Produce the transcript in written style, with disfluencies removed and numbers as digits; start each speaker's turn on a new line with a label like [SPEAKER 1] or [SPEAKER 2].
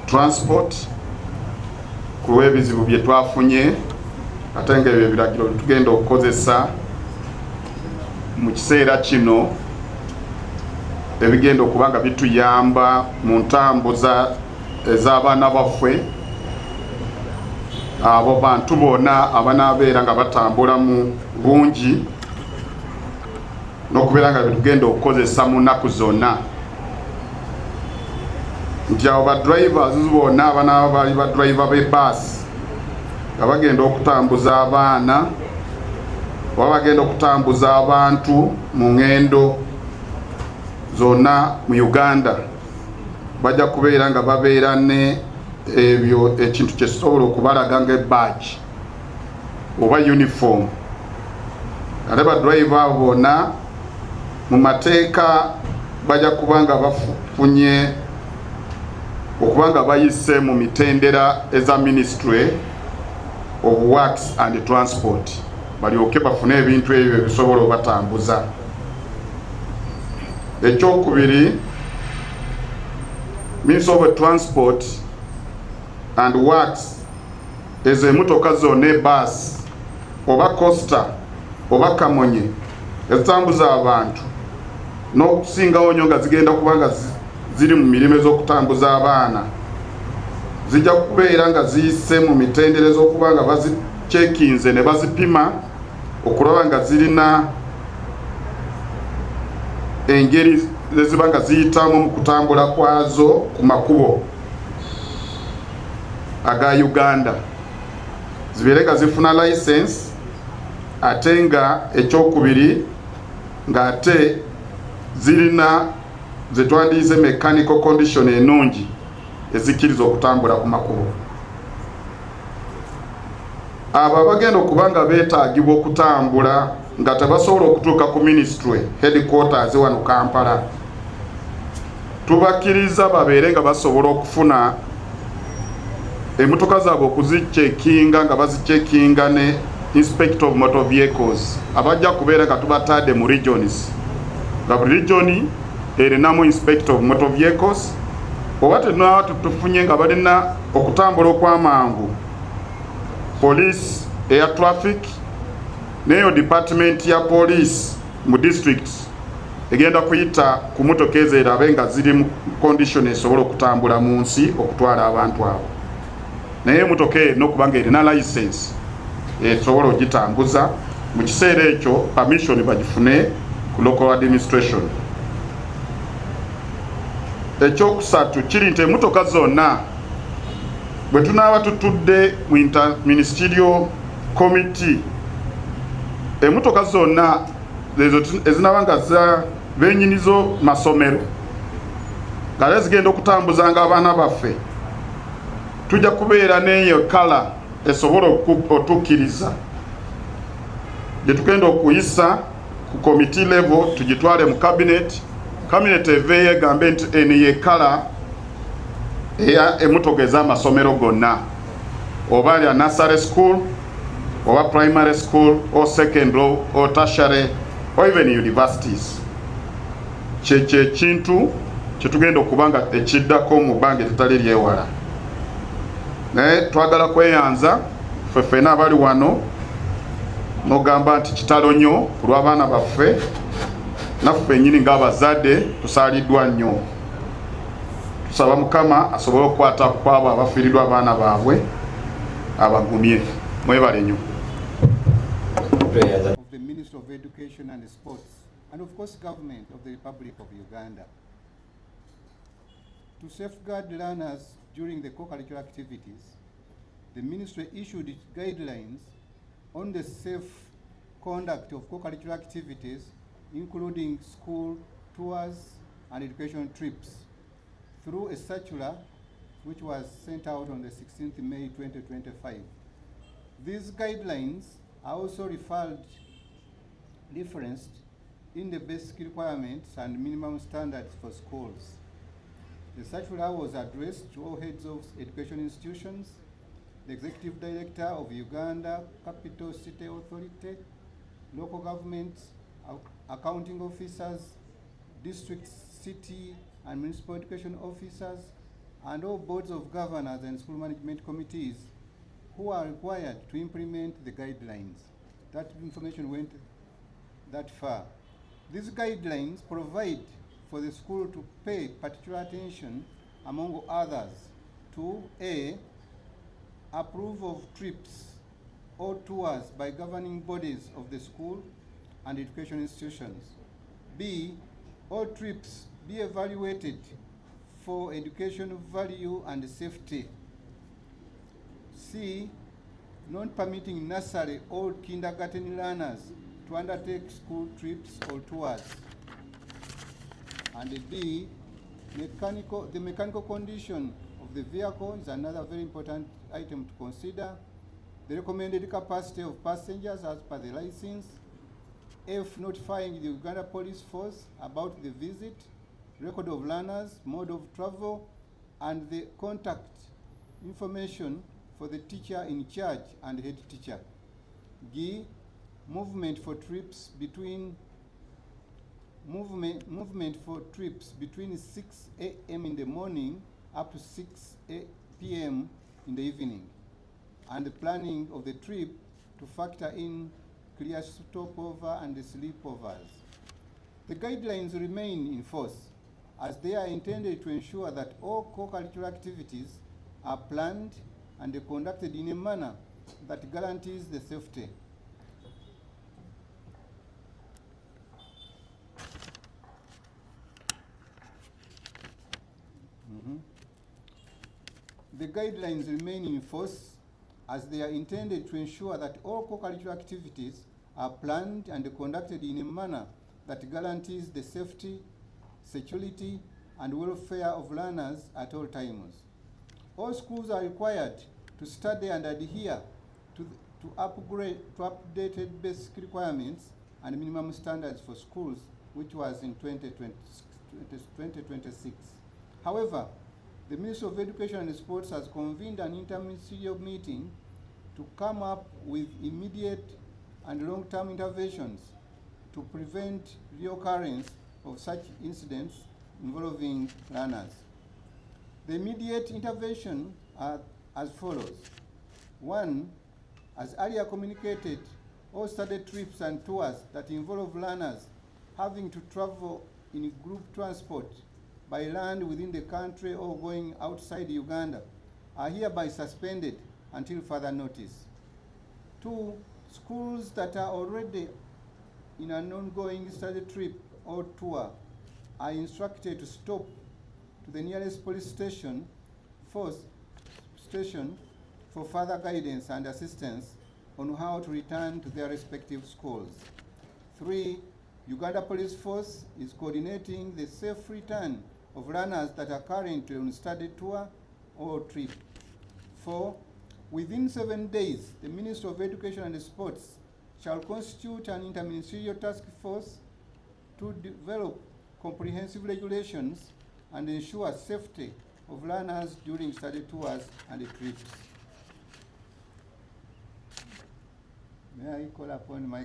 [SPEAKER 1] transport ku lw'ebizibu bye twafunye ate nga ebyo ebiragiro tugenda okukozesa mu kiseera kino ebigenda okuba nga bituyamba mu ntambuza ez'abaana baffe, abo bantu bonna abanaabeera nga batambula mu bungi n'okubeera nga bitugenda okukozesa mu nnaku zonna, nti abo badrivers bonna abanaaba bali badriver b'ebbaasi nga bagenda okutambuza abaana oba bagenda okutambuza abantu mu ngendo zonna mu Uganda bajja kubeera nga babeera ne ebyo ekintu kyekisobola okubalaga nga badge oba uniform. Ate badriver bonna mu mateeka bajja kuba nga bafunye okuba nga bayise mu mitendera eza Ministry of Works and Transport balyoke bafune ebintu ebyo ebisobola obatambuza. Ekyokubiri, Ministry of Transport and Works ezo emmotoka zonna ebbaasi oba coaster oba kamonye ezitambuza abantu n'okusingawo nnyo nga zigenda kuba nga ziri mu mirimu ez'okutambuza abaana zijja kubeera nga ziyise mu mitendera ez'okuba nga bazicekinze ne bazipima okulaba nga zirina engeri eziba nga ziyitamu mu kutambula kwazo ku makubo aga Uganda, zibeere nga zifuna license, ate nga ekyokubiri nga ate zirina zetwandiyize mechanical condition ennungi ezikkiriza okutambula ku makubo. Abo abagenda okuba nga beetaagibwa okutambula nga tebasobola okutuuka ku ministry headquarters wano Kampala, tubakkiriza babeere nga basobola okufuna emmotoka zaabwe okuzicekinga nga bazicekinga ne Inspector of Motor Vehicles abajja kubeera nga tubatadde mu regions, nga buli region erinamu Inspector of Motor Vehicles, oba tenaba tufunye nga balina okutambula okw'amangu police air traffic neyo department ya police mu district egenda kuyita ku mmotoka ezo erabe nga ziri mu condition esobola okutambula mu nsi okutwala abantu abo, naye emmotoka eno okuba nga erina license esobola ogitambuza mu kiseera ekyo permission bagifune ku local administration. Ekyokusatu kiri nti emmotoka zonna bwe tunaaba tutudde mu interministerial committee, emmotoka zonna ezinaba nga za bennyinizo masomero nga zigenda okutambuzanga abaana baffe, tujja kubeera n'eyo kala esobola otukkiriza gye tugenda okuyisa ku committee level tugitwale mu cabinet eveeyo egambe nti eno ye kala eya emmotoka ez'amasomero gonna, oba lya nursery school oba primary school or secondary or tertiary or even universities. Kyekyo ekintu kyetugenda okuba nga ekiddako mu bbanga eritali lyewala. Naye twagala kweyanza ffe ffenna abali wano n'ogamba nti kitalo nnyo ku lw'abaana baffe, naffe nnyini ng'abazadde tusaaliddwa nnyo. Tusaba Mukama asobole okukwata ku abo abafiiriddwa abaana baabwe abagumye. Mwebale nnyo.
[SPEAKER 2] Of the Ministry of Education and Sports and of course Government of the Republic of Uganda to safeguard learners during the co-curricular activities, the Ministry issued guidelines on the safe conduct of co-curricular activities, including school tours and education trips, through a circular which was sent out on the 16th May 2025. These guidelines are also referenced in the basic requirements and minimum standards for schools. The circular was addressed to all heads of education institutions, the Executive Director of Uganda Capital City Authority, local governments, accounting officers, district, city and municipal education officers, and all boards of governors and school management committees who are required to implement the guidelines. That information went that far. These guidelines provide for the school to pay particular attention, among others, to A, approve of trips or tours by governing bodies of the school and education institutions. B, all trips be evaluated for educational value and safety. C, not permitting nursery or kindergarten learners to undertake school trips or tours. And D, the mechanical condition of the vehicle is another very important item to consider. The recommended capacity of passengers as per the license. F, notifying the Uganda Police Force about the visit, record of learners, mode of travel, and the contact information for the teacher in charge and head teacher. G, movement for trips between 6 a.m. in the morning up to 6 p.m. in the evening, and the planning of the trip to factor in clear stopover and sleepovers. The guidelines remain in force as they are intended to ensure that all co-curricular activities are planned and conducted in a manner that guarantees the safety. The guidelines remain in force as they are intended to ensure that all co-curricular activities are planned and conducted in a manner that guarantees the safety, security, and welfare of learners at all times. All schools are required to study and adhere to updated basic requirements and minimum standards for schools, which was in 2026. However, the Ministry of Education and Sports has convened an interministerial meeting to come up with immediate and long-term interventions to prevent reoccurrence of such incidents involving learners. The immediate intervention are as follows. 1, as earlier communicated, all study trips and tours that involve learners having to travel in group transport by land within the country or going outside Uganda are hereby suspended until further notice. 2, schools that are already in an ongoing study trip or tour are instructed to stop to the nearest police station for further guidance and assistance on how to return to their respective schools. 3, Uganda Police Force is coordinating the safe return of learners that are currently on study tour or trip. 4, within 7 days, the Ministry of Education and Sports shall constitute an interministerial task force to develop comprehensive regulations and ensure safety of learners during study tours and trips. May I call upon my